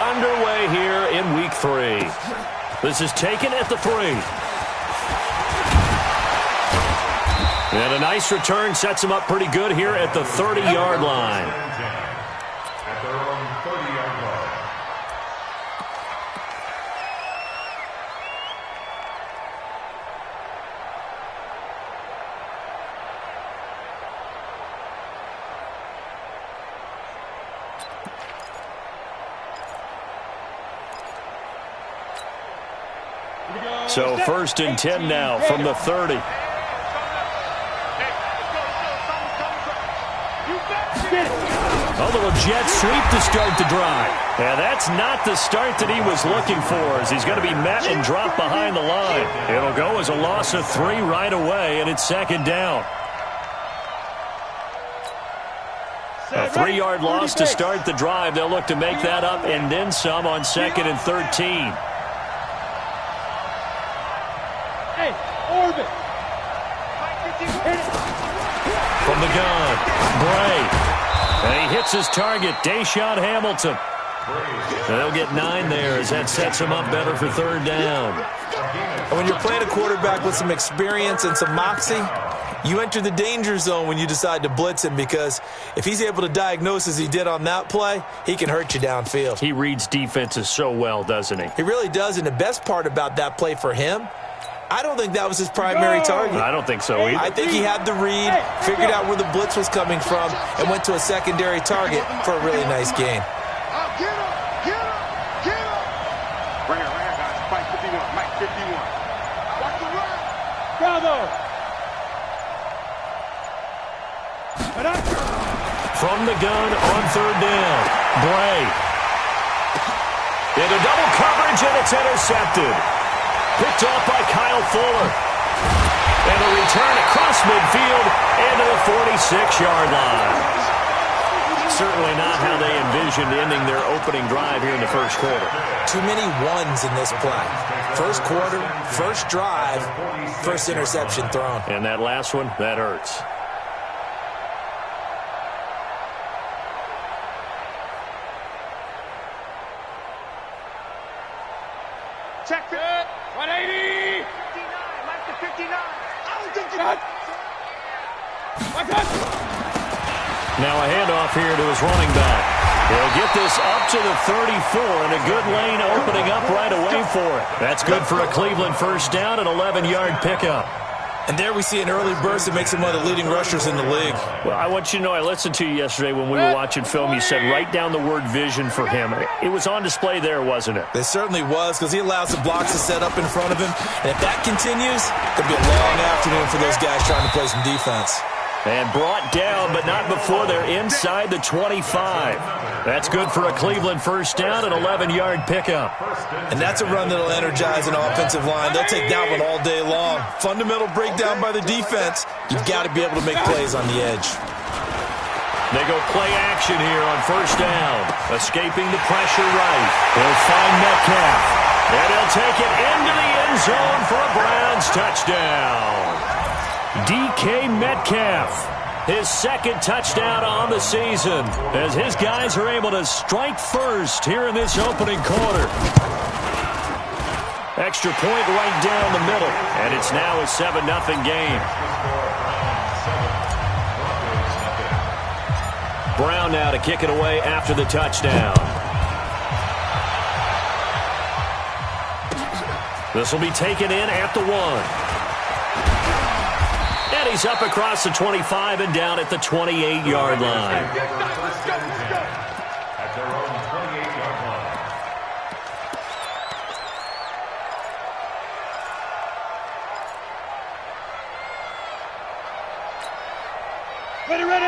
underway here in Week 3. This is taken at the 3. And a nice return sets him up pretty good here at the 30-yard line. At their own 30-yard line. So 1st and 10 now from the 30. A little jet sweep to start the drive. Yeah, that's not the start that he was looking for, as he's going to be met and dropped behind the line. It'll go as a loss of 3 right away, and it's 2nd down. A 3-yard loss to start the drive. They'll look to make that up and then some on 2nd and 13. Hey, orbit. From the gun, Bray. And he hits his target, Deshaun Hamilton. They'll get 9 there as that sets him up better for 3rd down. When you're playing a quarterback with some experience and some moxie, you enter the danger zone when you decide to blitz him, because if he's able to diagnose as he did on that play, he can hurt you downfield. He reads defenses so well, doesn't he? He really does, and the best part about that play for him, I don't think that was his primary target. I don't think so either. I think he had the read, figured out where the blitz was coming from, and went to a secondary target for a really nice gain. Get up, get up, get up. Right here, guys. Mike 51, Mike 51. Watch the run. Bravo. From the gun on 3rd down, Bray. Into double coverage, and it's intercepted. Picked off by Kyle Fuller. And a return across midfield into the 46-yard line. Certainly not how they envisioned ending their opening drive here in the 1st quarter. Too many ones in this play. 1st quarter, 1st drive, 1st interception thrown. And that last one, that hurts. Check it. 180. 59. Mike to 59. I don't think you got. Now a handoff here to his running back. He'll get this up to the 34, and a good lane opening up right away for it. That's good for a Cleveland 1st down, an 11-yard pickup. And there we see an early burst that makes him one of the leading rushers in the league. Well, I want you to know, I listened to you yesterday when we were watching film. You said write down the word vision for him. It was on display there, wasn't it? It certainly was, because he allows the blocks to set up in front of him. And if that continues, it could be a long afternoon for those guys trying to play some defense. And brought down, but not before they're inside the 25. That's good for a Cleveland 1st down, an 11-yard pickup. And that's a run that'll energize an offensive line. They'll take that one all day long. Fundamental breakdown by the defense. You've got to be able to make plays on the edge. They go play action here on 1st down. Escaping the pressure right. They'll find Metcalf. And he'll take it into the end zone for a Browns touchdown. DK Metcalf, his 2nd touchdown on the season, as his guys are able to strike first here in this opening quarter. Extra point right down the middle, and it's now a 7-0 game. Brown now to kick it away after the touchdown. This will be taken in at the 1. And he's up across the 25 and down at the 28-yard line. At their own 28-yard line.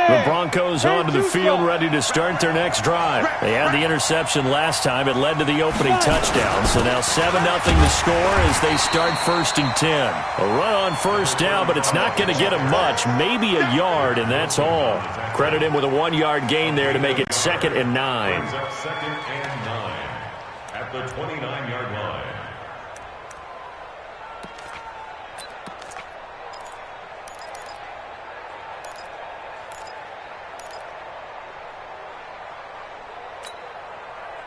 The Broncos onto the field, ready to start their next drive. They had the interception last time. It led to the opening touchdown. So now 7-0 to score as they start 1st and 10. A run on 1st down, but it's not going to get him much. Maybe a yard, and that's all. Credit him with a 1-yard gain there to make it 2nd and 9. 2nd and 9 at the 29-yard line.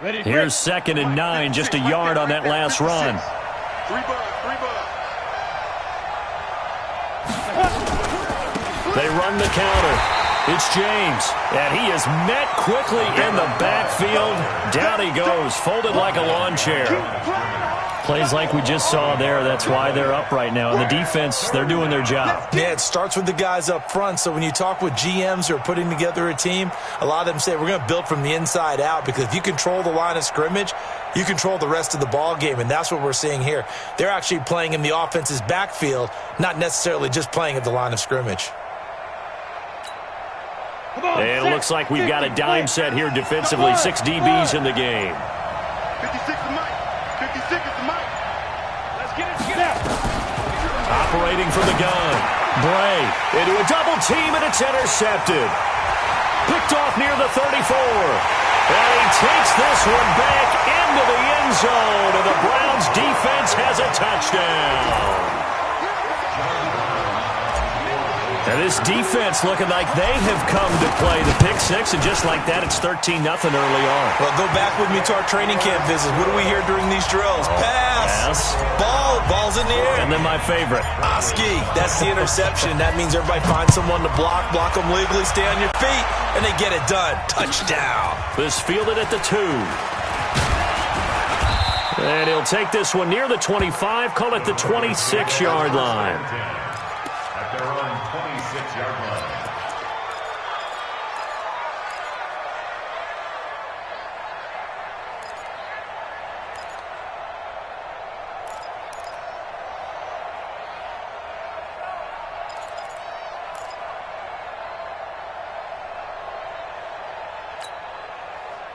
Here's 2nd and 9, just a yard on that last run. They run the counter. It's James, and he is met quickly in the backfield. Down he goes, folded like a lawn chair. Plays like we just saw there. That's why they're up right now. And the defense, they're doing their job. Yeah, it starts with the guys up front. So when you talk with GMs who are putting together a team, a lot of them say we're going to build from the inside out, because if you control the line of scrimmage, you control the rest of the ball game, and that's what we're seeing here. They're actually playing in the offense's backfield, not necessarily just playing at the line of scrimmage. And it looks like we've got a dime set here defensively. 6 DBs in the game. 56 to Mike. 56 to Mike. Let's get it together. Operating from the gun. Bray into a double team, and it's intercepted. Picked off near the 34. And he takes this one back into the end zone, and the Browns defense has a touchdown. And this defense looking like they have come to play the pick six, and just like that, it's 13-0 early on. Well, go back with me to our training camp visits. What do we hear during these drills? Pass. Ball's in the air. And then my favorite. Oski. That's the interception. That means everybody finds someone to block them legally, stay on your feet, and they get it done. Touchdown. This fielded at the 2. And he'll take this one near the 25, call it the 26-yard line. At their own 26-yard line.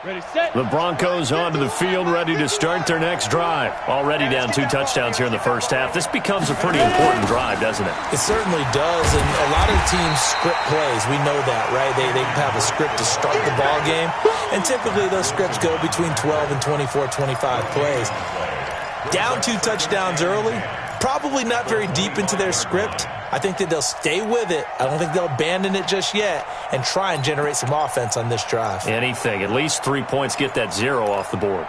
Ready, set. The Broncos onto the field, ready to start their next drive. Already down 2 touchdowns here in the first half. This becomes a pretty important drive, doesn't it? It certainly does, and a lot of teams script plays. We know that, right? They have a script to start the ball game, and typically those scripts go between 12 and 24, 25 plays. Down 2 touchdowns early, probably not very deep into their script. I think that they'll stay with it. I don't think they'll abandon it just yet and try and generate some offense on this drive. Anything. At least 3 points, get that 0 off the board.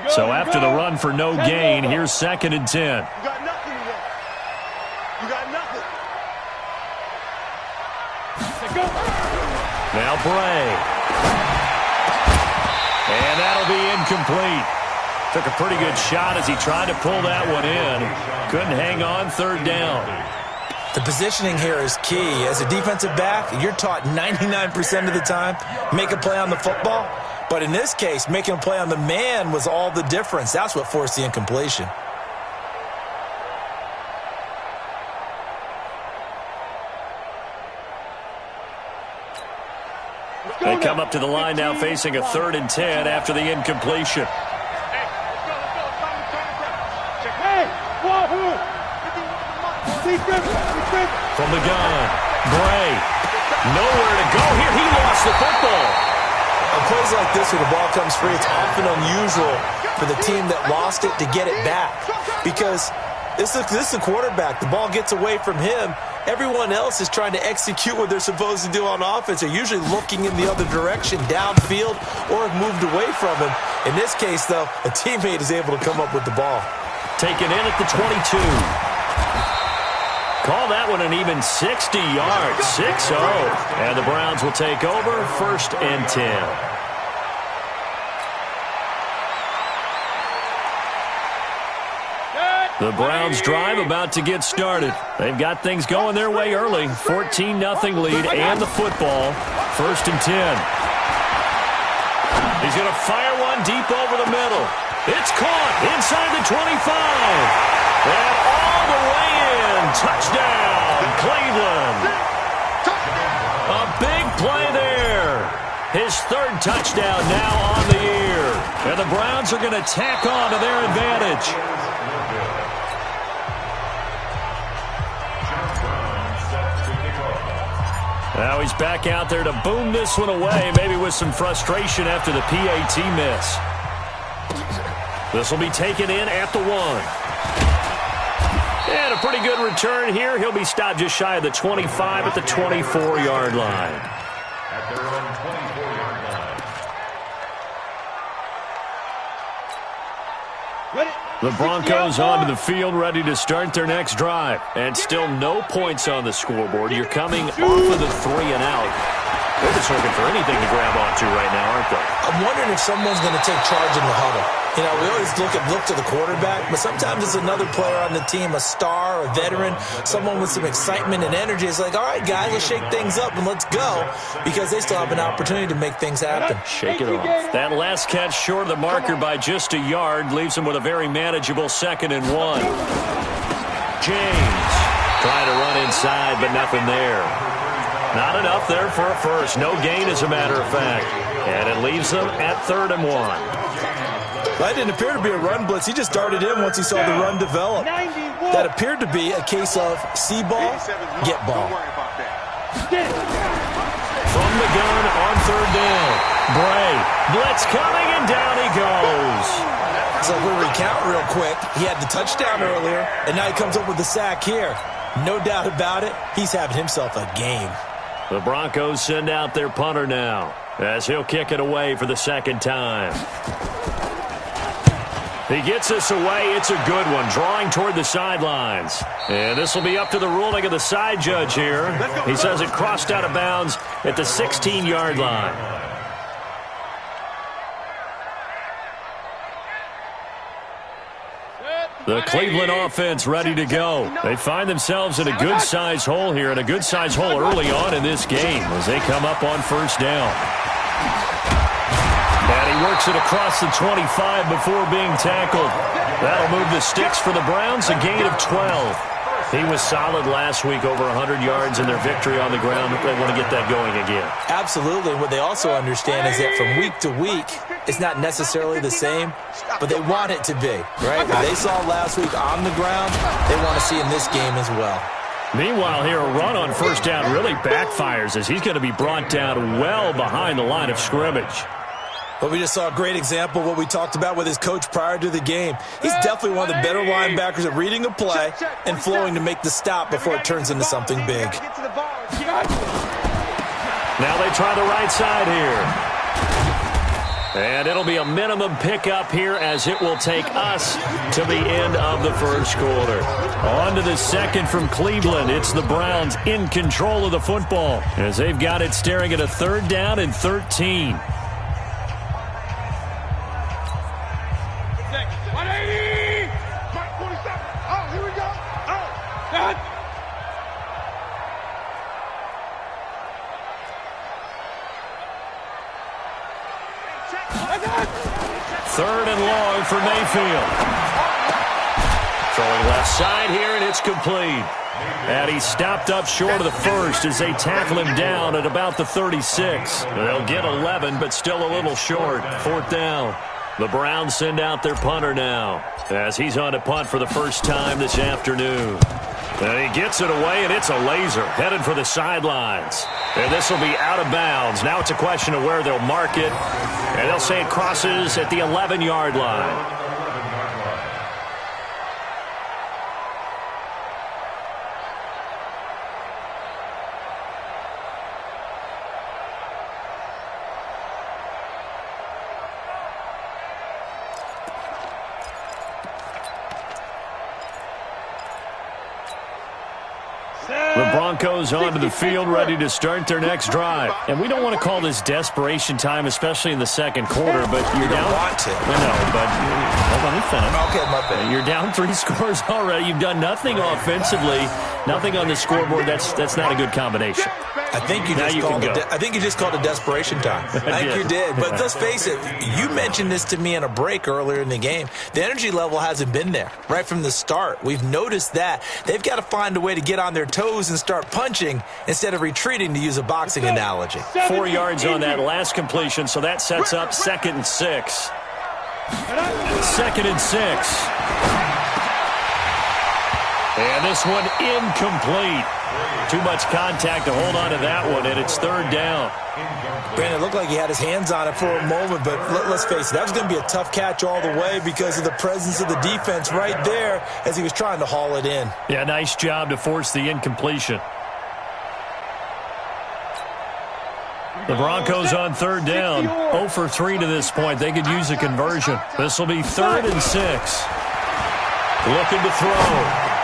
So after the run for no gain, here's 2nd and 10. You got nothing today. You got nothing. Now Bray. And that'll be incomplete. Took a pretty good shot as he tried to pull that one in. Couldn't hang on, 3rd down. The positioning here is key. As a defensive back, you're taught 99% of the time, make a play on the football. But in this case, making a play on the man was all the difference. That's what forced the incompletion. They come up to the line now facing a 3rd and 10 after the incompletion. From the gun, Bray. Nowhere to go here. He lost the football. On plays like this where the ball comes free, it's often unusual for the team that lost it to get it back. Because this is the quarterback. The ball gets away from him. Everyone else is trying to execute what they're supposed to do on offense. They're usually looking in the other direction, downfield, or have moved away from him. In this case, though, a teammate is able to come up with the ball. Taken in at the 22. Call that one an even 60 yards, 6-0. And the Browns will take over, 1st and 10. The Browns drive about to get started. They've got things going their way early. 14-0 lead and the football. 1st and 10. He's going to fire one deep over the middle. It's caught inside the 25. And all the way in. Touchdown, Cleveland. A big play there. His 3rd touchdown now on the year. And the Browns are going to tack on to their advantage. Now he's back out there to boom this one away, maybe with some frustration after the PAT miss. This will be taken in at the 1. And a pretty good return here. He'll be stopped just shy of the 25 at the 24-yard line. At their own 24-yard line. The Broncos onto the field, ready to start their next drive. And still no points on the scoreboard. You're coming off of the 3 and out. They're just looking for anything to grab onto right now, aren't they? I'm wondering if someone's going to take charge in the huddle. You know, we always look to the quarterback, but sometimes it's another player on the team, a star, a veteran, someone with some excitement and energy. It's like, all right, guys, let's shake things up and let's go, because they still have an opportunity to make things happen. Shake it off. That last catch short of the marker by just a yard leaves him with a very manageable 2nd and 1. James trying to run inside, but nothing there. Not enough there for a first. No gain, as a matter of fact. And it leaves them at 3rd and 1. That didn't appear to be a run blitz. He just darted in once he saw the run develop. That appeared to be a case of see ball, get ball. From the gun on 3rd down. Bray, blitz coming, and down he goes. So if we recount real quick, he had the touchdown earlier, and now he comes up with the sack here. No doubt about it, he's having himself a game. The Broncos send out their punter now, as he'll kick it away for the 2nd time. He gets this away. It's a good one, drawing toward the sidelines. And this will be up to the ruling of the side judge here. He says it crossed out of bounds at the 16-yard line. The Cleveland offense ready to go. They find themselves in a good-sized hole here, and a good-sized hole early on in this game as they come up on 1st down. And he works it across the 25 before being tackled. That'll move the sticks for the Browns, a gain of 12. He was solid last week, over 100 yards in their victory on the ground. They want to get that going again. Absolutely. What they also understand is that from week to week, it's not necessarily the same, but they want it to be, right? What they saw last week on the ground, they want to see in this game as well. Meanwhile, here, a run on 1st down really backfires as he's going to be brought down well behind the line of scrimmage. But we just saw a great example of what we talked about with his coach prior to the game. He's definitely one of the better linebackers at reading a play and flowing to make the stop before it turns into something big. Now they try the right side here. And it'll be a minimum pickup here as it will take us to the end of the 1st quarter. On to the 2nd from Cleveland. It's the Browns in control of the football as they've got it staring at a 3rd down and 13. Third and long for Mayfield. Throwing left side here, and it's complete. And he's stopped up short of the first as they tackle him down at about the 36. They'll get 11, but still a little short. 4th down. The Browns send out their punter now as he's on to punt for the first time this afternoon. And he gets it away, and it's a laser headed for the sidelines. And this will be out of bounds. Now it's a question of where they'll mark it. And they'll say it crosses at the 11-yard line. The Broncos onto the field, ready to start their next drive. And we don't want to call this desperation time, especially in the 2nd quarter, but you're down. You don't want to. I know, but hold on, let me finish. Okay, my bad. You're down 3 scores already. You've done nothing offensively, nothing on the scoreboard. That's not a good combination. I think you just called it desperation time. I think you did. But let's face it, you mentioned this to me in a break earlier in the game. The energy level hasn't been there right from the start. We've noticed that. They've got to find a way to get on their toes and start punching instead of retreating, to use a boxing analogy. 4 yards on that last completion, so that sets up 2nd and 6. 2nd and 6. And this one incomplete. Too much contact to hold on to that one, and it's 3rd down. Brandon, it looked like he had his hands on it for a moment, but let's face it, that was going to be a tough catch all the way because of the presence of the defense right there as he was trying to haul it in. Yeah, nice job to force the incompletion. The Broncos on third down. 0 for 3 to this point. They could use a conversion. This will be 3rd and 6. Looking to throw.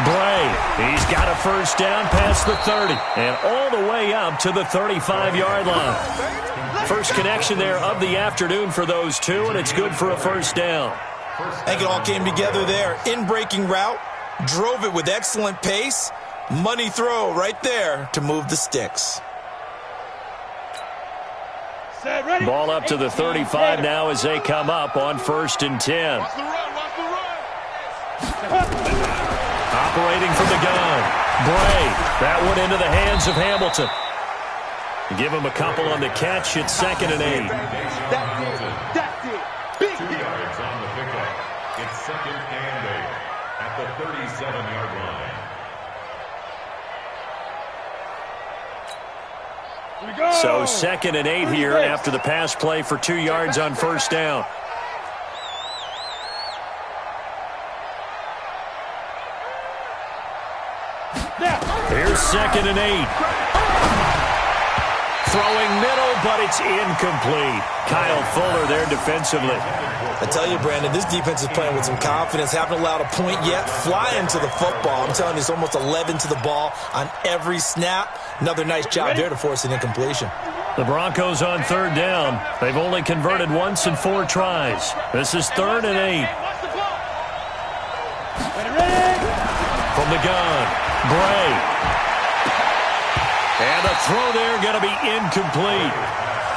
Bray. He's got a first down past the 30 and all the way up to the 35-yard line. First connection there of the afternoon for those two, and it's good for a first down. I think it all came together there. In-breaking route, drove it with excellent pace. Money throw right there to move the sticks. Ball up to the 35 now as they come up on 1st and 10. Operating from the gun. Bray. That one into the hands of Hamilton. Give him a couple on the catch. It's 2nd and 8. That's it. Big 2 yards on the pickup. It's 2nd and 8 at the 37-yard line. So 2nd and 8 here after the pass play for 2 yards on first down. Here's 2nd and 8. Throwing middle, but it's incomplete. Kyle Fuller there defensively. I tell you, Brandon, this defense is playing with some confidence. Haven't allowed a point yet. Flying to the football. I'm telling you, it's almost 11 to the ball on every snap. Another nice job there to force an incompletion. The Broncos on 3rd down. They've only converted once in 4 tries. This is 3rd and 8. From the gun, Bray. And the throw there going to be incomplete.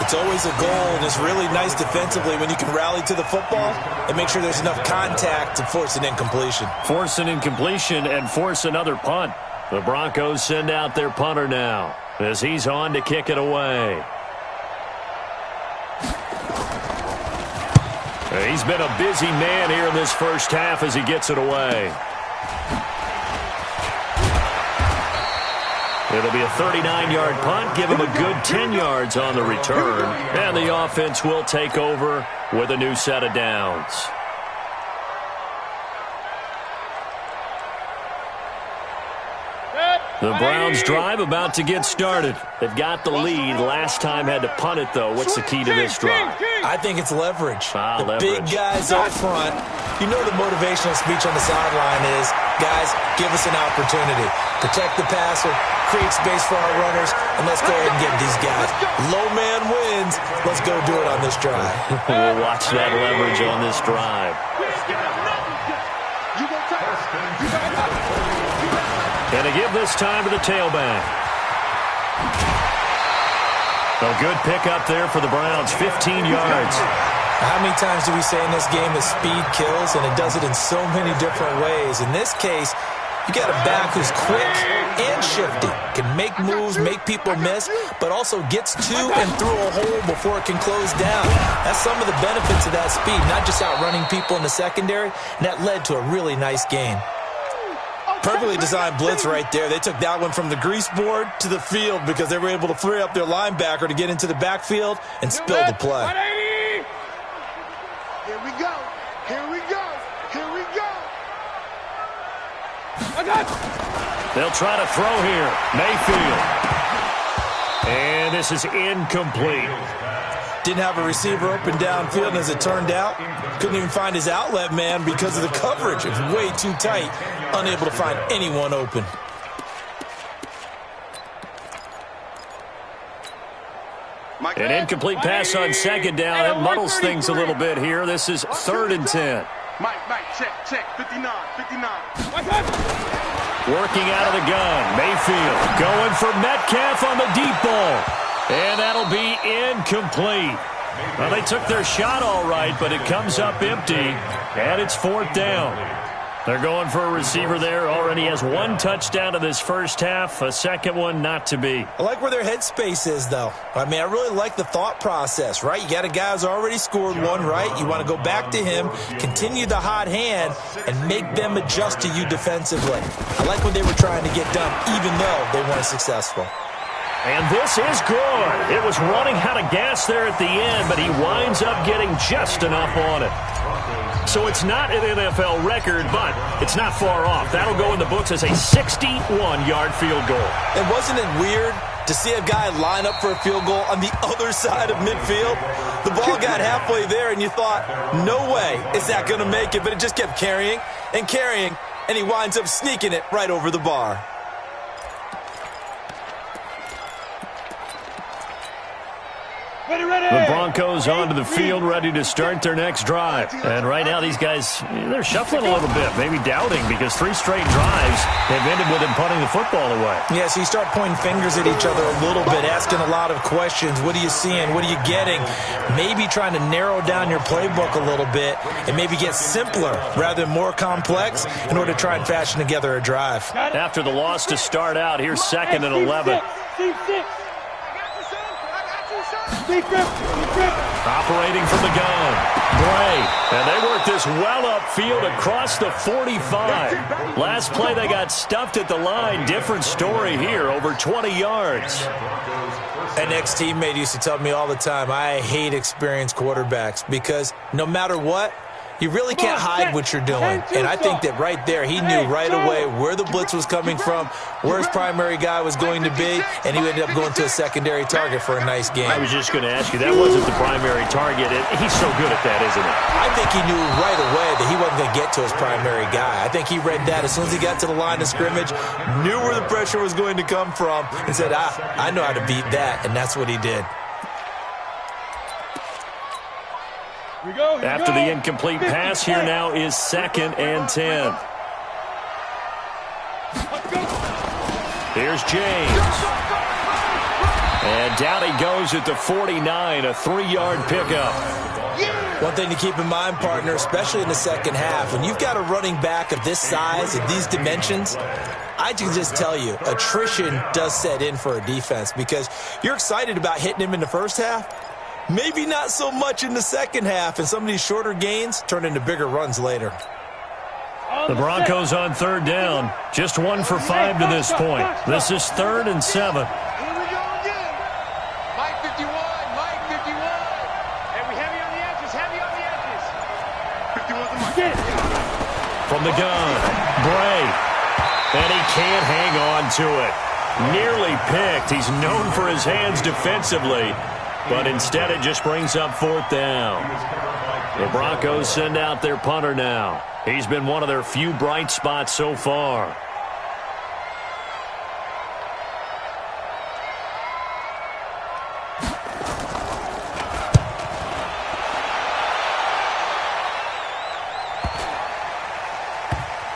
It's always a goal, and it's really nice defensively when you can rally to the football and make sure there's enough contact to force an incompletion. Force an incompletion and force another punt. The Broncos send out their punter now as he's on to kick it away. He's been a busy man here in this first half as he gets it away. It'll be a 39-yard punt, give him a good 10 yards on the return, and the offense will take over with a new set of downs. The Browns drive about to get started. They've got the lead. Last time had to punt it, though. What's the key to this drive? I think it's leverage. The leverage. Big guys up front. You know the motivational speech on the sideline is, guys, give us an opportunity. Protect the passer, create space for our runners, and let's go ahead and get these guys. Low man wins. Let's go do it on this drive. We'll watch that leverage on this drive. And to give this time to the tailback. A good pickup there for the Browns, 15 yards. How many times do we say in this game that speed kills, and it does it in so many different ways? In this case, you got a back who's quick and shifty, can make moves, make people miss, but also gets to and through a hole before it can close down. That's some of the benefits of that speed, not just outrunning people in the secondary, and that led to a really nice gain. Perfectly designed blitz right there. They took that one from the grease board to the field because they were able to free up their linebacker to get into the backfield and spill the play. Here we go. Here we go. Here we go. They'll try to throw here. Mayfield. And this is incomplete. Didn't have a receiver open downfield, and as it turned out, couldn't even find his outlet man because of the coverage. It was way too tight, unable to find anyone open. An incomplete pass on 2nd down. It muddles things a little bit here. This is 3rd and 10. Mike, check, 59. Working out of the gun. Mayfield going for Metcalf on the deep ball. And that'll be incomplete. Well, they took their shot all right, but it comes up empty, and it's 4th down. They're going for a receiver there. Already has 1 touchdown in this first half, a second one not to be. I like where their headspace is, though. I mean, I really like the thought process, right? You got a guy who's already scored 1, right? You want to go back to him, continue the hot hand, and make them adjust to you defensively. I like what they were trying to get done, even though they weren't successful. And this is good. It was running out of gas there at the end, but he winds up getting just enough on it. So it's not an NFL record, but it's not far off. That'll go in the books as a 61-yard field goal. And wasn't it weird To see a guy line up for a field goal on the other side of midfield, the ball got halfway there and you thought, no way is that going to make it, but it just kept carrying and carrying, and he winds up sneaking it right over the bar. The Broncos onto the field, ready to start their next drive. And right now, these guys, they're shuffling a little bit, maybe doubting, because 3 straight drives have ended with them punting the football away. Yeah, so you start pointing fingers at each other a little bit, asking a lot of questions. What are you seeing? What are you getting? Maybe trying to narrow down your playbook a little bit and maybe get simpler rather than more complex in order to try and fashion together a drive. After the loss to start out, here's 2nd and 11. Operating from the gun, Bray, and they work this well upfield across the 45. Last play, they got stuffed at the line. Different story here, over 20 yards. An ex-teammate used to tell me all the time, I hate experienced quarterbacks because no matter what, you really can't hide what you're doing. And I think that right there, he knew right away where the blitz was coming from, where his primary guy was going to be, and he ended up going to a secondary target for a nice game. I was just going to ask you, that wasn't the primary target. He's so good at that, isn't he? I think he knew right away that he wasn't going to get to his primary guy. I think he read that as soon as he got to the line of scrimmage, knew where the pressure was going to come from, and said, I know how to beat that, and that's what he did. After the incomplete pass, here now is 2nd and 10. Here's James. And down he goes at the 49, a 3-yard pickup. One thing to keep in mind, partner, especially in the second half, when you've got a running back of this size, of these dimensions, I can just tell you, attrition does set in for a defense because you're excited about hitting him in the first half. Maybe not so much in the second half, and some of these shorter gains turn into bigger runs later. The Broncos on 3rd down. Just 1 for 5 to this point. This is 3rd and 7. Here we go again. Mike 51, Mike 51. And we heavy on the edges, heavy on the edges. 51's the Mike. From the gun, Bray. And he can't hang on to it. Nearly picked. He's known for his hands defensively. But instead, it just brings up 4th down. The Broncos send out their punter now. He's been one of their few bright spots so far.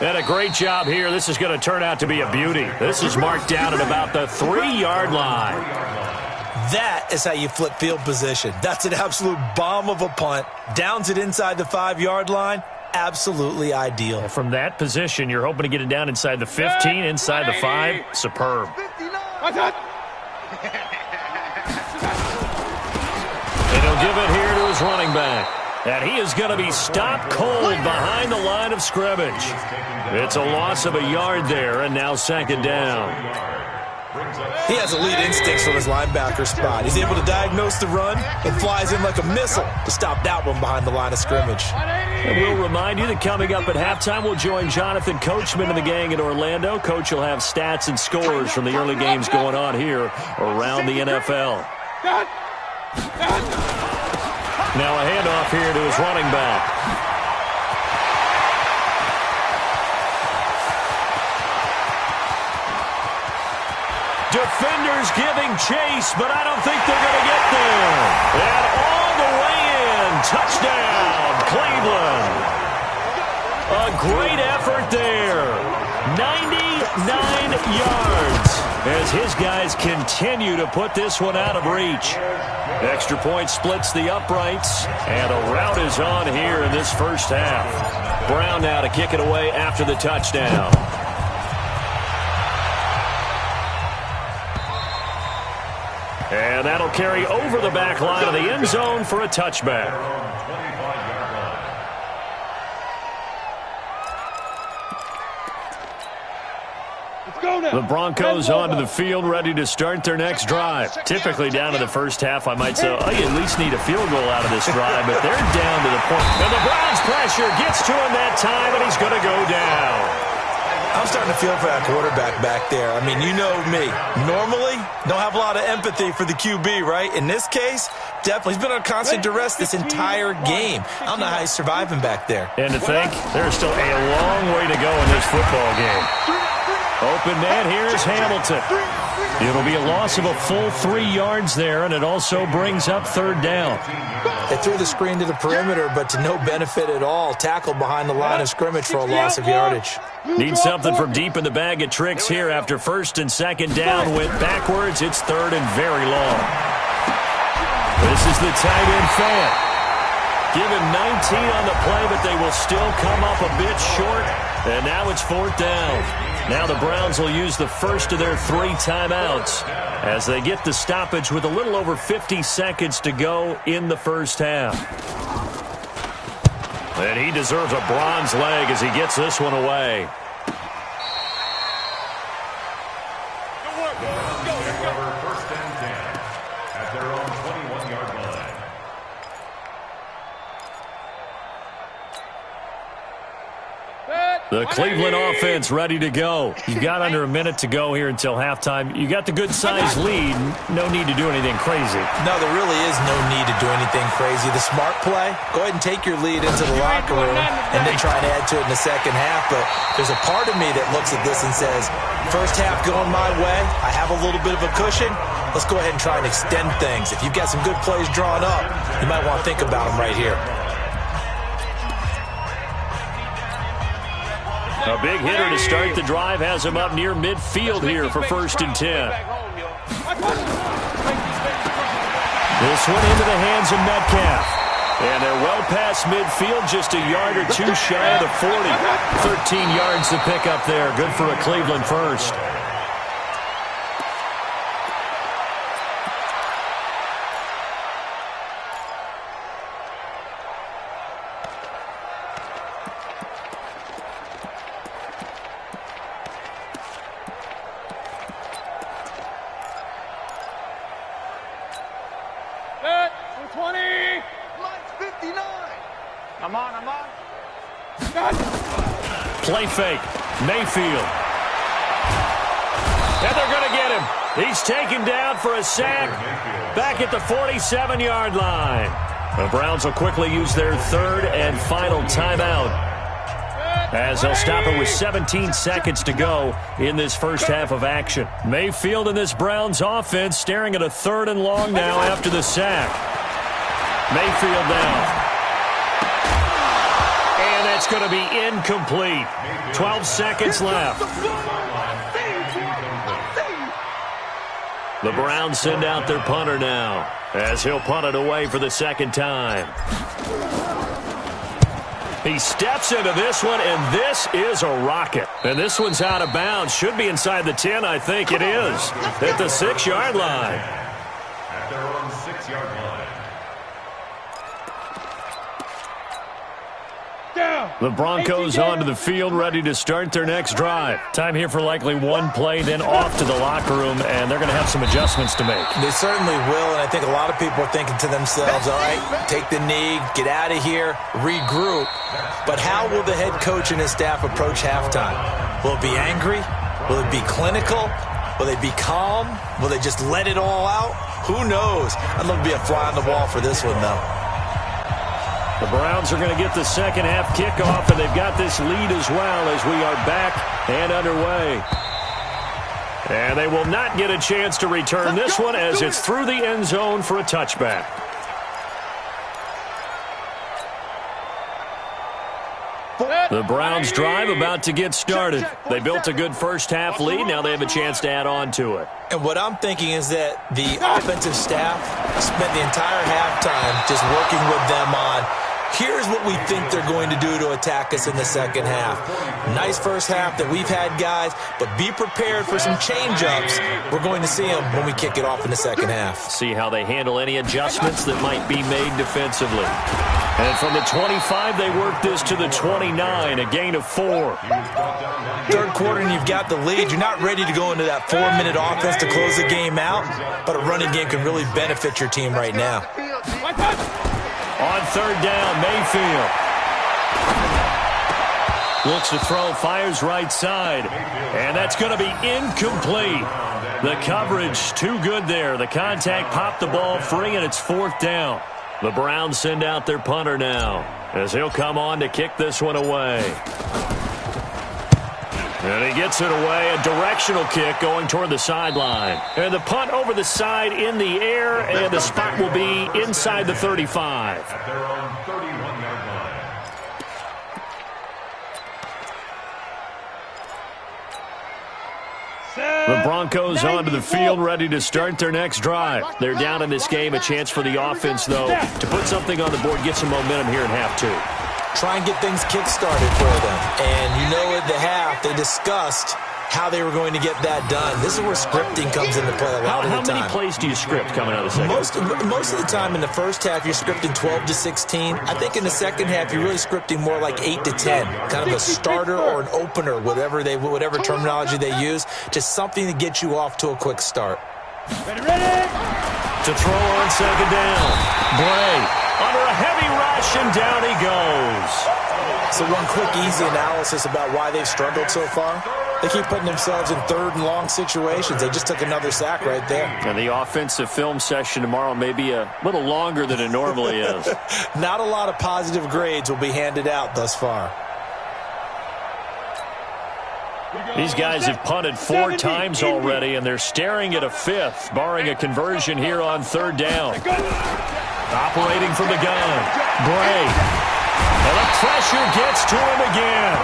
And a great job here. This is going to turn out to be a beauty. This is marked down at about the 3-yard line. That is how you flip field position. That's an absolute bomb of a punt. Downs it inside the 5-yard line. Absolutely ideal. From that position, you're hoping to get it down inside the 15, inside the 5. Superb. Watch out. And he'll give it here to his running back. And he is going to be stopped cold behind the line of scrimmage. It's a loss of a yard there, and now 2nd down. He has elite instincts from his linebacker spot. He's able to diagnose the run and flies in like a missile to stop that one behind the line of scrimmage. And we'll remind you that coming up at halftime, we'll join Jonathan Coachman and the gang in Orlando. Coach will have stats and scores from the early games going on here around the NFL. Now a handoff here to his running back. Defenders giving chase, but I don't think they're going to get there. And all the way in. Touchdown, Cleveland. A great effort there. 99 yards as his guys continue to put this one out of reach. Extra point splits the uprights, and a rout is on here in this first half. Brown now to kick it away after the touchdown. And that'll carry over the back line of the end zone for a touchback. The Broncos onto the field, ready to start their next drive. Typically down to the first half, I might say, oh, you at least need a field goal out of this drive, but they're down to the point. And the Browns' pressure gets to him that time, and he's going to go down. I'm starting to feel for that quarterback back there. I mean, you know me. Normally, don't have a lot of empathy for the QB, right? In this case, definitely. He's been on constant duress this entire game. I don't know how he's surviving back there. And to think, there's still a long way to go in this football game. Open net, here's Hamilton. It'll be a loss of a full 3 yards there, and it also brings up third down. They threw the screen to the perimeter, but to no benefit at all. Tackled behind the line of scrimmage for a loss of yardage. Need something from deep in the bag of tricks here after first and second down. Went backwards. It's third and very long. This is the tight end fan. Give him 19 on the play, but they will still come up a bit short. And now it's fourth down. Now the Browns will use the first of their 3 timeouts as they get the stoppage with a little over 50 seconds to go in the first half. And he deserves a bronze leg as he gets this one away. First and 10 at their own 21-yard line. The Cleveland offense ready to go. You've got under a minute to go here until halftime. You got the good-sized lead. No need to do anything crazy. No, there really is no need to do anything crazy. The smart play, go ahead and take your lead into the locker room and then try and add to it in the second half. But there's a part of me that looks at this and says, first half going my way, I have a little bit of a cushion. Let's go ahead and try and extend things. If you've got some good plays drawn up, you might want to think about them right here. A big hitter to start the drive has him up near midfield here for first and 10. This one into the hands of Metcalf. And they're well past midfield, just a yard or two shy of the 40. 13 yards to pick up there. Good for a Cleveland first. Play fake. Mayfield. And they're going to get him. He's taken down for a sack back at the 47-yard line. The Browns will quickly use their third and final timeout as they'll stop it with 17 seconds to go in this first half of action. Mayfield and this Browns offense staring at a third and long now after the sack. Mayfield down. It's going to be incomplete. 12 seconds left. The Browns send out their punter now as he'll punt it away for the second time. He steps into this one, and this is a rocket. And this one's out of bounds. Should be inside the 10, I think it is. At the 6-yard line. At their own 6-yard line. The Broncos onto the field, ready to start their next drive. Time here for likely one play, then off to the locker room, and they're going to have some adjustments to make. They certainly will, and I think a lot of people are thinking to themselves, all right, take the knee, get out of here, regroup. But how will the head coach and his staff approach halftime? Will it be angry? Will it be clinical? Will they be calm? Will they just let it all out? Who knows? I'd love to be a fly on the wall for this one, though. The Browns are going to get the second half kickoff, and they've got this lead as well as we are back and underway. And they will not get a chance to return this one as it's through the end zone for a touchback. The Browns drive about to get started. They built a good first half lead. Now they have a chance to add on to it. And what I'm thinking is that the offensive staff spent the entire halftime just working with them on, here's what we think they're going to do to attack us in the second half. Nice first half that we've had, guys, but be prepared for some change-ups. We're going to see them when we kick it off in the second half. See how they handle any adjustments that might be made defensively. And from the 25, they work this to the 29, a gain of 4. Third quarter, and you've got the lead. You're not ready to go into that 4-minute offense to close the game out, but a running game can really benefit your team right now. On third down, Mayfield. Looks to throw, fires right side. And that's going to be incomplete. The coverage too good there. The contact popped the ball free, and it's 4th down. The Browns send out their punter now, as he'll come on to kick this one away. And he gets it away, a directional kick going toward the sideline. And the punt over the side in the air, and the spot will be inside the 35. At their own 31-yard line. The Broncos onto the field, ready to start their next drive. They're down in this game. A chance for the offense, though, to put something on the board, get some momentum here in half 2. Try and get things kick-started for them. And you know at the half, they discussed how they were going to get that done. This is where scripting comes into play a lot of the time. How many plays do you script coming out of the second? Most of the time in the first half, you're scripting 12 to 16. I think in the second half, you're really scripting more like 8 to 10. Kind of a starter or an opener, whatever terminology they use. Just something to get you off to a quick start. Ready. To throw on second down. Bray under a heavy rush, and down he goes. So one quick, easy analysis about why they've struggled so far. They keep putting themselves in 3rd and long situations. They just took another sack right there. And the offensive film session tomorrow may be a little longer than it normally is. Not a lot of positive grades will be handed out thus far. These guys have punted 4 times already, and they're staring at a 5th, barring a conversion here on 3rd down. Operating from the gun, Bray. And the pressure gets to him again.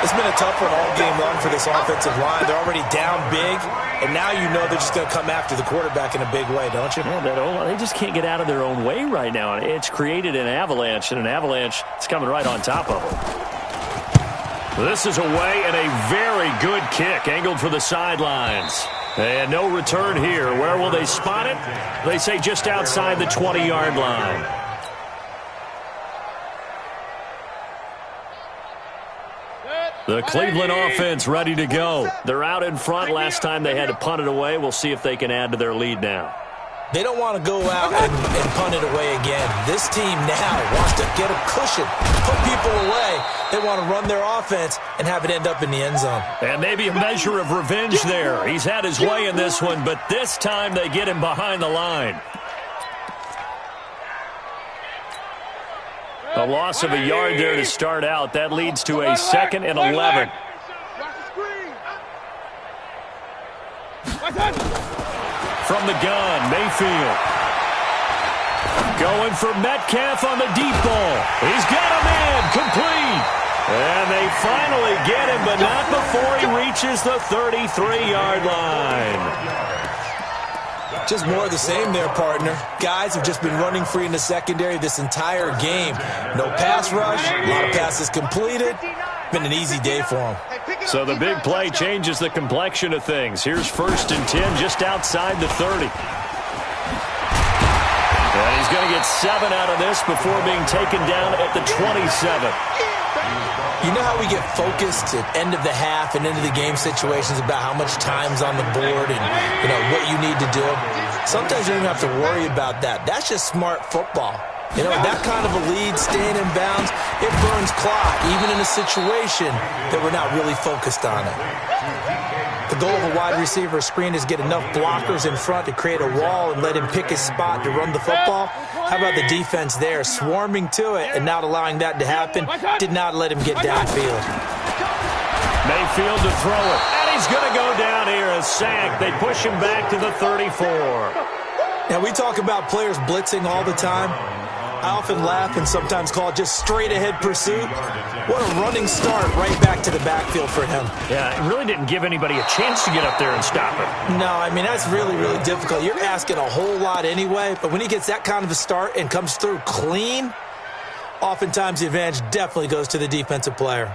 It's been a tough one all game long for this offensive line. They're already down big, and now you know they're just going to come after the quarterback in a big way, don't you? Yeah, they just can't get out of their own way right now. It's created an avalanche, and an avalanche is coming right on top of them. This is away, and a very good kick, angled for the sidelines. And no return here. Where will they spot it? They say just outside the 20-yard line. The Cleveland offense ready to go. They're out in front. Last time they had to punt it away. We'll see if they can add to their lead now. They don't want to go out and punt it away again. This team now wants to get a cushion, put people away. They want to run their offense and have it end up in the end zone. And maybe a measure of revenge there. He's had his way in this one, but this time they get him behind the line. A loss of a yard there to start out. That leads to a 2nd and 11. From the gun, Mayfield. Going for Metcalf on the deep ball. He's got him in, complete. And they finally get him, but not before he reaches the 33-yard line. Just more of the same there, partner. Guys have just been running free in the secondary this entire game. No pass rush, a lot of passes completed. Been an easy day for them. So the big play changes the complexion of things. Here's 1st and 10 just outside the 30. And he's going to get 7 out of this before being taken down at the 27. You know how we get focused at end of the half and into the game situations about how much time's on the board and, what you need to do? Sometimes you don't even have to worry about that. That's just smart football. That kind of a lead, staying in bounds, it burns clock, even in a situation that we're not really focused on it. The goal of a wide receiver screen is get enough blockers in front to create a wall and let him pick his spot to run the football. How about the defense there, swarming to it and not allowing that to happen? Did not let him get downfield. Mayfield to throw it, and he's going to go down here, a sack. They push him back to the 34. Now, we talk about players blitzing all the time. I often laugh and sometimes call it just straight-ahead pursuit. What a running start right back to the backfield for him. Yeah, it really didn't give anybody a chance to get up there and stop it. No, I mean, that's really, really difficult. You're asking a whole lot anyway, but when he gets that kind of a start and comes through clean, oftentimes the advantage definitely goes to the defensive player.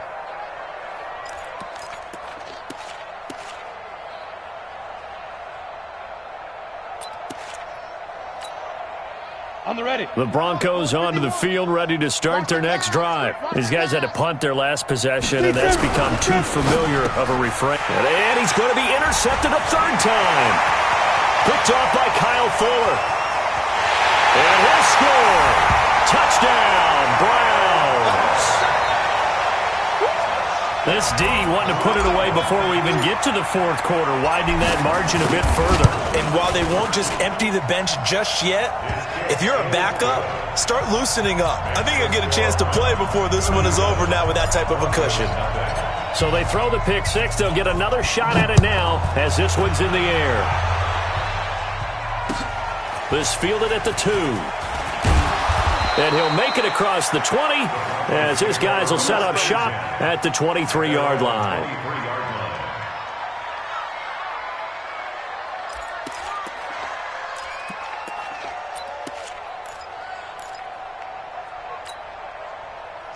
On the ready. The Broncos onto the field, ready to start their next drive. These guys had to punt their last possession, and that's become too familiar of a refrain. And he's going to be intercepted a 3rd time. Picked off by Kyle Fuller. And he'll score. Touchdown, Browns. This D wanting to put it away before we even get to the fourth quarter, widening that margin a bit further. And while they won't just empty the bench just yet, if you're a backup, start loosening up. I think you'll get a chance to play before this one is over now with that type of a cushion. So they throw the pick six. They'll get another shot at it now as this one's in the air. This fielded at the 2. And he'll make it across the 20 as his guys will set up shop at the 23-yard line.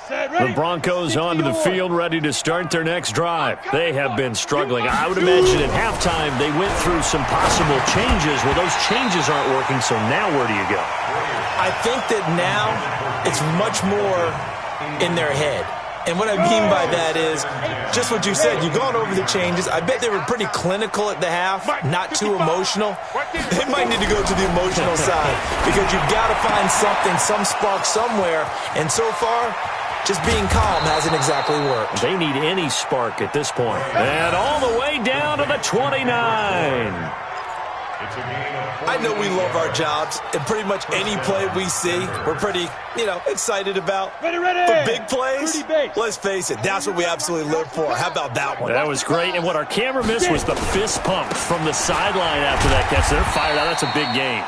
The Broncos onto the field, ready to start their next drive. They have been struggling. I would imagine at halftime they went through some possible changes. Well, those changes aren't working, so now where do you go? I think that now it's much more in their head. And what I mean by that is just what you said. You've gone over the changes. I bet they were pretty clinical at the half, not too emotional. They might need to go to the emotional side because you've got to find something, some spark somewhere. And so far, just being calm hasn't exactly worked. They need any spark at this point. And all the way down to the 29. I know we love our jobs, and pretty much any play we see, we're pretty, excited about. But big plays, let's face it, that's what we absolutely live for. How about that one? That was great, and what our camera missed was the fist pump from the sideline after that catch. They're fired out. That's a big game.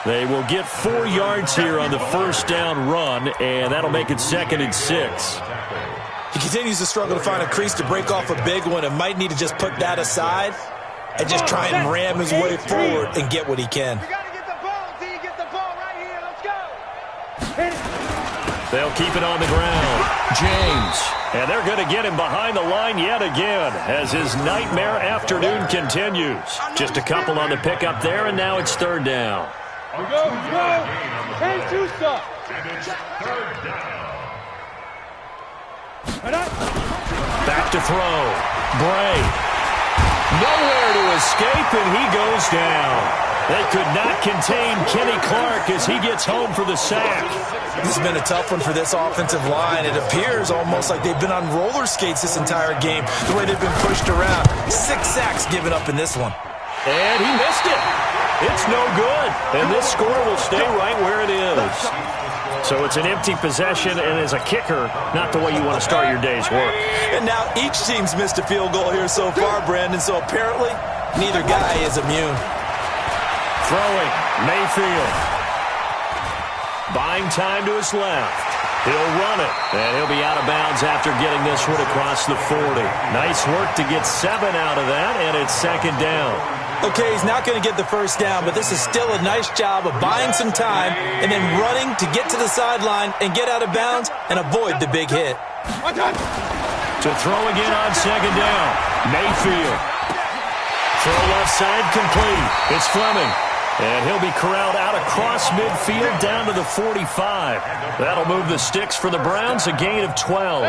They will get 4 yards here on the first down run, and that'll make it 2nd and 6. He continues to struggle to find a crease to break off a big one and might need to just put that aside and just try and ram his way forward and get what he can. You got to get the ball until you get the ball right here. Let's go. They'll keep it on the ground. James. And they're going to get him behind the line yet again as his nightmare afternoon continues. Just a couple on the pickup there, and now it's 3rd down. Go. And two stuff. Back to throw. Bray. Nowhere to escape, and he goes down. They could not contain Kenny Clark as he gets home for the sack. This has been a tough one for this offensive line. It appears almost like they've been on roller skates this entire game, the way they've been pushed around. 6 sacks given up in this one. And he missed it. It's no good. And this score will stay right where it is. So it's an empty possession, and as a kicker, not the way you want to start your day's work. And now each team's missed a field goal here so far, Brandon, so apparently neither guy is immune. Throwing, Mayfield. Buying time to his left. He'll run it, and he'll be out of bounds after getting this one across the 40. Nice work to get 7 out of that, and it's 2nd down. Okay, he's not going to get the first down, but this is still a nice job of buying some time and then running to get to the sideline and get out of bounds and avoid the big hit. To throw again on 2nd down. Mayfield. Throw left side complete. It's Fleming. And he'll be corralled out across midfield down to the 45. That'll move the sticks for the Browns, a gain of 12.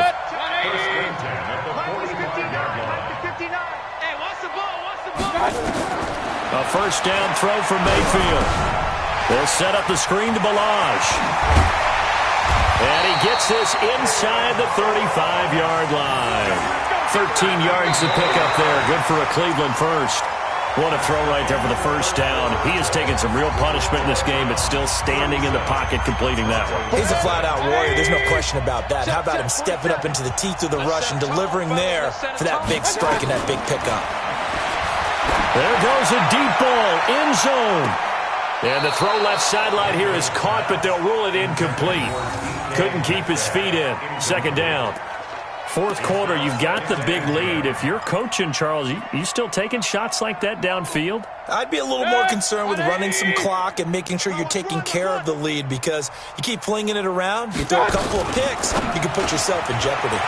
A first down throw from Mayfield. They'll set up the screen to Balaj. And he gets this inside the 35-yard line. 13 yards to pick up there. Good for a Cleveland first. What a throw right there for the first down. He has taken some real punishment in this game, but still standing in the pocket completing that one. He's a flat-out warrior. There's no question about that. How about him stepping up into the teeth of the rush and delivering there for that big strike and that big pickup? There goes a deep ball, end zone. And the throw left sideline here is caught, but they'll rule it incomplete. Couldn't keep his feet in. 2nd down. 4th quarter, you've got the big lead. If you're coaching, Charles, you still taking shots like that downfield? I'd be a little more concerned with running some clock and making sure you're taking care of the lead because you keep flinging it around, you throw a couple of picks, you can put yourself in jeopardy.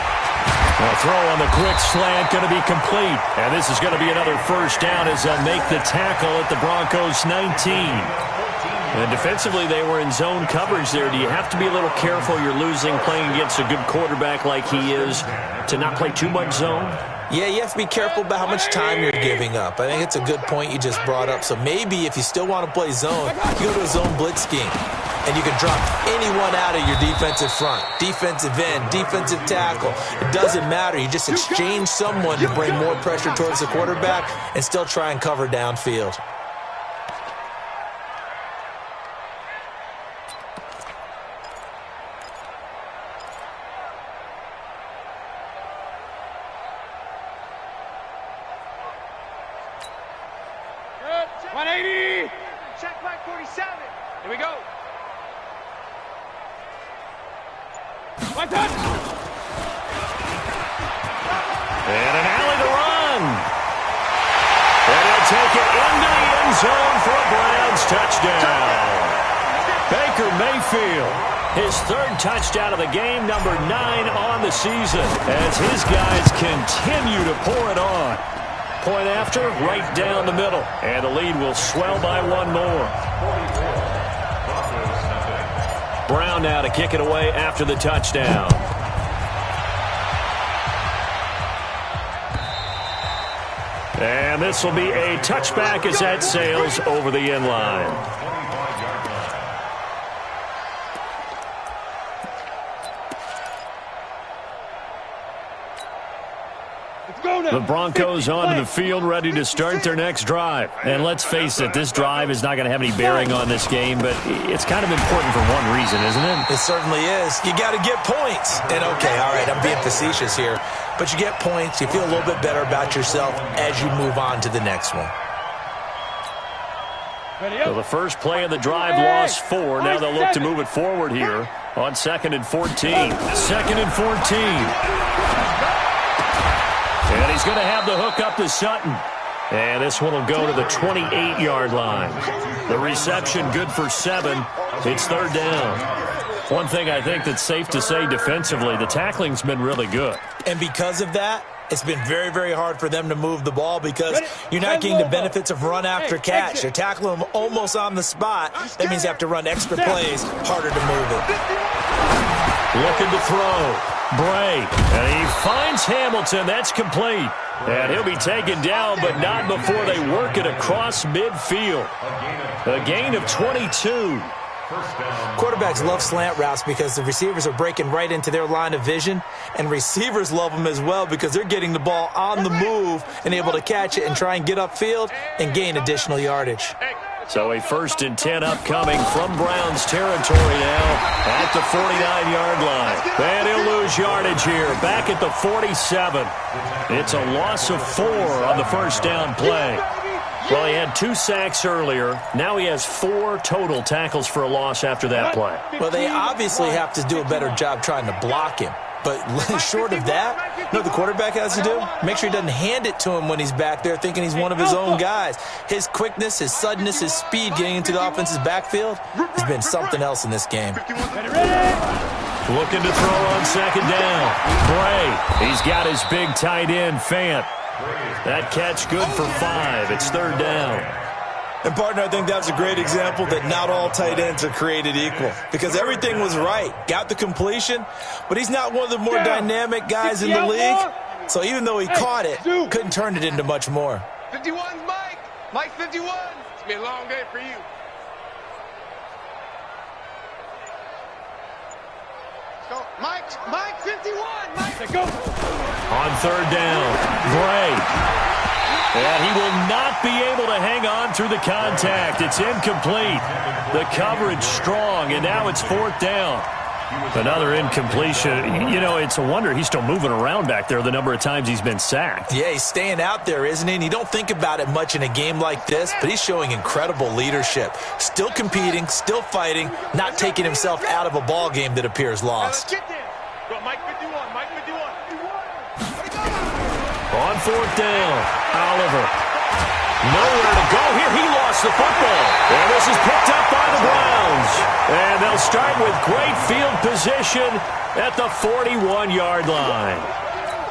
A throw on the quick slant going to be complete. And this is going to be another first down as they'll make the tackle at the Broncos' 19. And defensively, they were in zone coverage there. Do you have to be a little careful? You're losing playing against a good quarterback like he is to not play too much zone? Yeah, you have to be careful about how much time you're giving up. I think it's a good point you just brought up. So maybe if you still want to play zone, you go to a zone blitz scheme. and you can drop anyone out of your defensive front. Defensive end, defensive tackle. It doesn't matter. You just exchange someone to bring more pressure towards the quarterback and still try and cover downfield. Check back 47. Here we go. One touch. And an alley to run. And he'll take it into the end zone for a Browns touchdown. Baker Mayfield, his third touchdown of the game, number 9 on the season, as his guys continue to pour it on. Point after, right down the middle. And the lead will swell by one more. Brown now to kick it away after the touchdown. And this will be a touchback as that sails over the end line. The Broncos onto the field, ready to start their next drive. And let's face it, this drive is not going to have any bearing on this game, but it's kind of important for one reason, isn't it? It certainly is. You got to get points. And okay, all right, I'm being facetious here, but you get points, you feel a little bit better about yourself as you move on to the next one. So the first play of the drive lost 4. Now they'll look to move it forward here on 2nd and 14. 2nd and 14. And he's going to have the hook up to Sutton. And this one will go to the 28-yard line. The reception good for 7. It's 3rd down. One thing I think that's safe to say defensively, the tackling's been really good. And because of that, it's been very, very hard for them to move the ball because you're not getting the benefits of run after catch. You're tackling them almost on the spot. That means you have to run extra plays, harder to move it. Looking to throw. Bray, and he finds Hamilton. That's complete. And he'll be taken down, but not before they work it across midfield. A gain of 22. Quarterbacks love slant routes because the receivers are breaking right into their line of vision, and receivers love them as well because they're getting the ball on the move and able to catch it and try and get upfield and gain additional yardage. So a 1st and 10 upcoming from Browns territory now at the 49-yard line. And he'll lose yardage here, back at the 47. It's a loss of 4 on the first down play. Well, he had 2 sacks earlier. Now he has 4 total tackles for a loss after that play. Well, they obviously have to do a better job trying to block him. But short of that, you know what the quarterback has to do? Make sure he doesn't hand it to him when he's back there thinking he's one of his own guys. His quickness, his suddenness, his speed getting into the offense's backfield has been something else in this game. Looking to throw on 2nd down. Bray, he's got his big tight end, Fant. That catch good for 5. It's 3rd down. And, partner, I think that's a great example that not all tight ends are created equal because everything was right. Got the completion, but he's not one of the more dynamic guys in the league. So even though he caught it, couldn't turn it into much more. 51's Mike. Mike 51. It's going to be a long day for you. Let's go. Mike 51. Mike. Let's go. On 3rd down, Bray. And he will not be able to hang on through the contact. It's incomplete. The coverage strong, and now it's 4th down. Another incompletion. You know, it's a wonder he's still moving around back there the number of times he's been sacked. Yeah, he's staying out there, isn't he? And you don't think about it much in a game like this, but he's showing incredible leadership. Still competing, still fighting, not taking himself out of a ball game that appears lost. Go, Mike 51. Mike 51. On 4th down, Oliver. Nowhere to go here. He lost the football. And this is picked up by the Browns. And they'll start with great field position at the 41-yard line.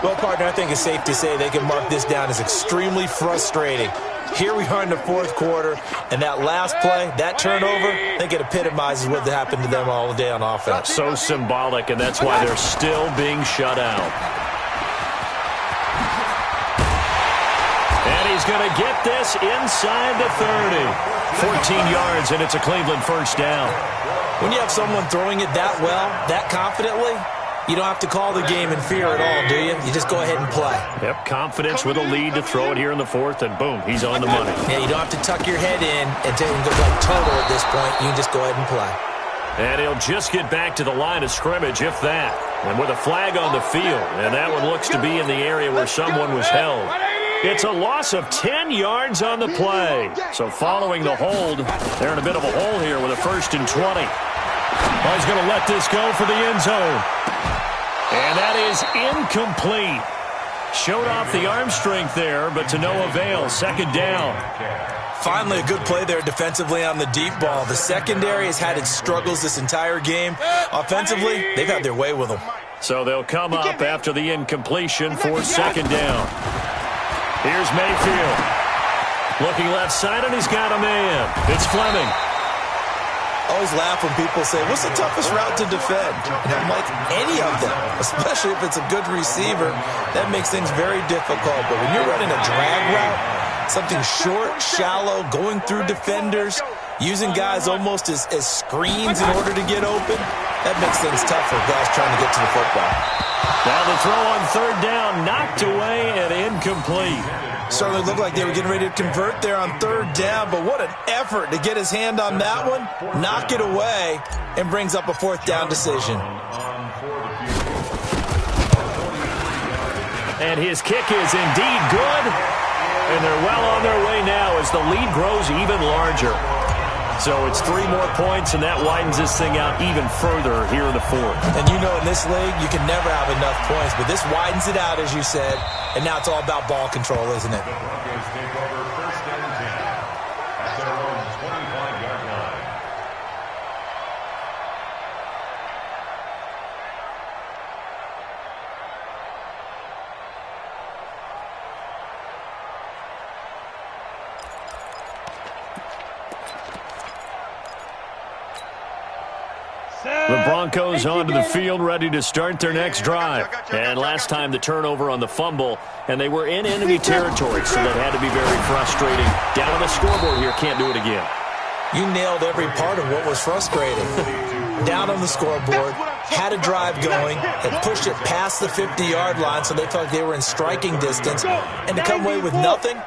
Well, partner, I think it's safe to say they can mark this down as extremely frustrating. Here we are in the 4th quarter, and that last play, that turnover, I think it epitomizes what happened to them all day on offense. So symbolic, and that's why they're still being shut out. And he's going to get this inside the 30. 14 yards, and it's a Cleveland 1st down. When you have someone throwing it that well, that confidently, you don't have to call the game in fear at all, do you? You just go ahead and play. Yep, confidence with a lead to throw it here in the fourth, and boom, he's on the money. Yeah, you don't have to tuck your head in and go like total at this point. You can just go ahead and play. And he'll just get back to the line of scrimmage, if that. And with a flag on the field, and that one looks to be in the area where someone was held. It's a loss of 10 yards on the play. So following the hold, they're in a bit of a hole here with a 1st and 20. Oh, he's going to let this go for the end zone. And that is incomplete. Showed off the arm strength there, but to no avail. 2nd down. Finally, a good play there defensively on the deep ball. The secondary has had its struggles this entire game. Offensively, they've had their way with them. So they'll come up after the incompletion for 2nd down. Here's Mayfield. Looking left side, and he's got a man. It's Fleming. I always laugh when people say, what's the toughest route to defend? And I'm like, any of them, especially if it's a good receiver. That makes things very difficult. But when you're running a drag route, something short, shallow, going through defenders, using guys almost as screens in order to get open, that makes things tough for guys trying to get to the football. Now the throw on 3rd down, knocked away and incomplete. Certainly looked like they were getting ready to convert there on 3rd down, but what an effort to get his hand on that one, knock it away, and brings up a 4th down decision. And his kick is indeed good, and they're well on their way now as the lead grows even larger. So it's 3 more points, and that widens this thing out even further here in the 4th. And you know in this league, you can never have enough points, but this widens it out, as you said, and now it's all about ball control, isn't it? The Broncos take over 1st and 10 at their own 25-yard line. The Broncos onto the field, ready to start their next drive. And last time the turnover on the fumble, and they were in enemy territory, so that had to be very frustrating. Down on the scoreboard here, can't do it again. You nailed every part of what was frustrating. Down on the scoreboard, had a drive going, had pushed it past the 50-yard line, so they felt like they were in striking distance, and to come away with nothing,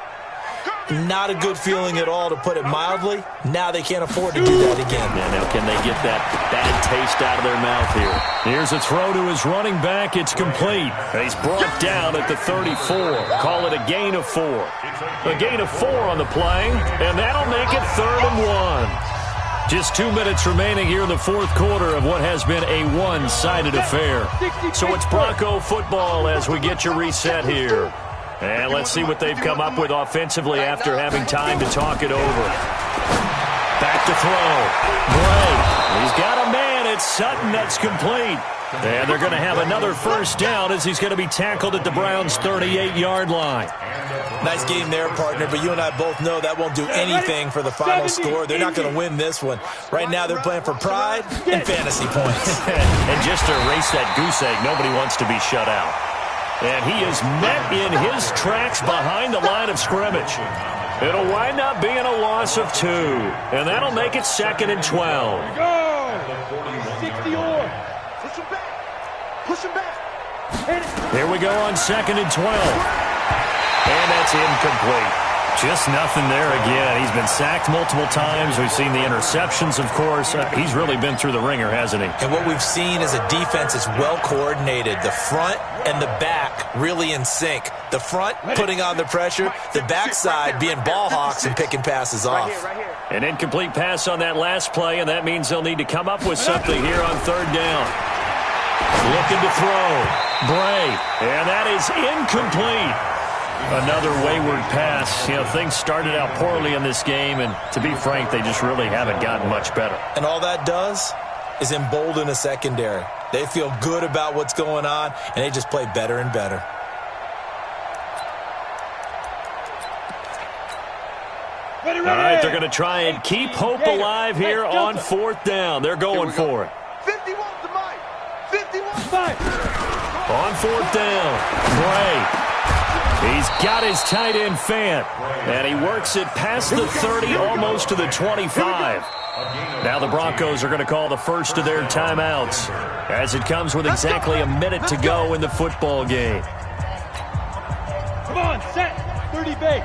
not a good feeling at all, to put it mildly. Now they can't afford to do that again. Yeah, now can they get that bad taste out of their mouth here? Here's a throw to his running back. It's complete. He's brought down at the 34. Call it a gain of 4. A gain of 4 on the play, and that'll make it 3rd and 1. Just 2 minutes remaining here in the 4th quarter of what has been a one-sided affair. So it's Bronco football as we get you reset here. And let's see what they've come up with offensively after having time to talk it over. Back to throw. Bray. He's got a man. It's Sutton. That's complete. And they're going to have another 1st down as he's going to be tackled at the Browns' 38-yard line. Nice game there, partner, but you and I both know that won't do anything for the final score. They're not going to win this one. Right now they're playing for pride and fantasy points. And just to erase that goose egg, nobody wants to be shut out. And he is met in his tracks behind the line of scrimmage. It'll wind up being a loss of 2. And that'll make it 2nd and 12. Go! 60 or. Push him back. Push him back. Here we go on 2nd and 12. And that's incomplete. Just nothing there again. He's been sacked multiple times. We've seen the interceptions, of course. He's really been through the ringer, hasn't he? And what we've seen is a defense that's well coordinated. The front and the back really in sync. The front putting on the pressure, the backside being ball hawks and picking passes off. An incomplete pass on that last play, and that means they'll need to come up with something here on 3rd down. Looking to throw. Bray. And that is incomplete. Another wayward pass. You know, things started out poorly in this game, and to be frank, they just really haven't gotten much better. And all that does is embolden a secondary. They feel good about what's going on, and they just play better and better. Ready, All ready. right, they're going to try and keep hope alive here on 4th down. They're going for it. 51 to Mike. 51. Mike. On 4th down, Bray. He's got his tight end Fant, and he works it past the 30, almost to the 25. Now the Broncos are going to call the first of their timeouts, as it comes with exactly a minute to go in the football game. Come on, set. 30 base.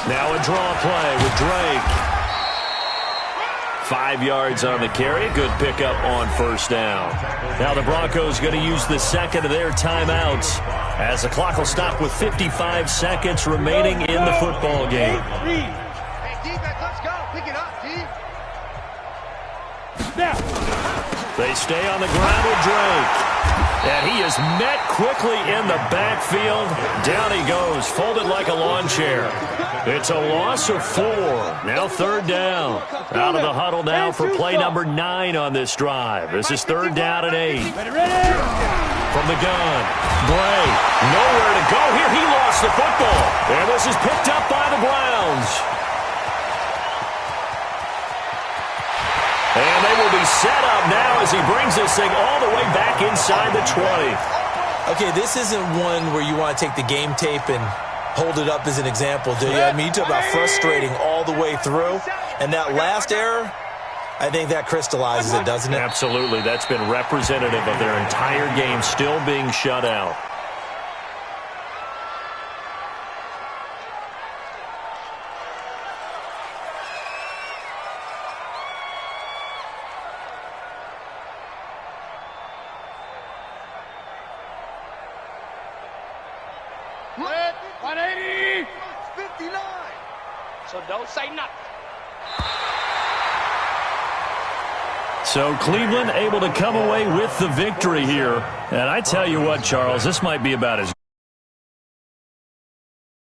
Now a draw play with Drake. 5 yards on the carry. Good pickup on first down. Now the Broncos going to use the second of their timeouts, as the clock will stop with 55 seconds remaining in the football game. Hey, defense, let's go. Pick it up, D. Now. They stay on the ground with Drake. And he is met quickly in the backfield. Down he goes, folded like a lawn chair. It's a loss of 4. Now third down. Out of the huddle now for play number 9 on this drive. This is third down and 8. From the gun, Bray, nowhere to go here. He lost the football. And this is picked up by the Browns. And they will be set up now as he brings this thing all the way back inside the 20. Okay, this isn't one where you want to take the game tape and hold it up as an example, do you? I mean, you talk about frustrating all the way through. And that last error, I think that crystallizes it, doesn't it? Absolutely. That's been representative of their entire game still being shut out. What? 180. 59. So don't say nothing. So Cleveland able to come away with the victory here. And I tell you what, Charles, this might be about as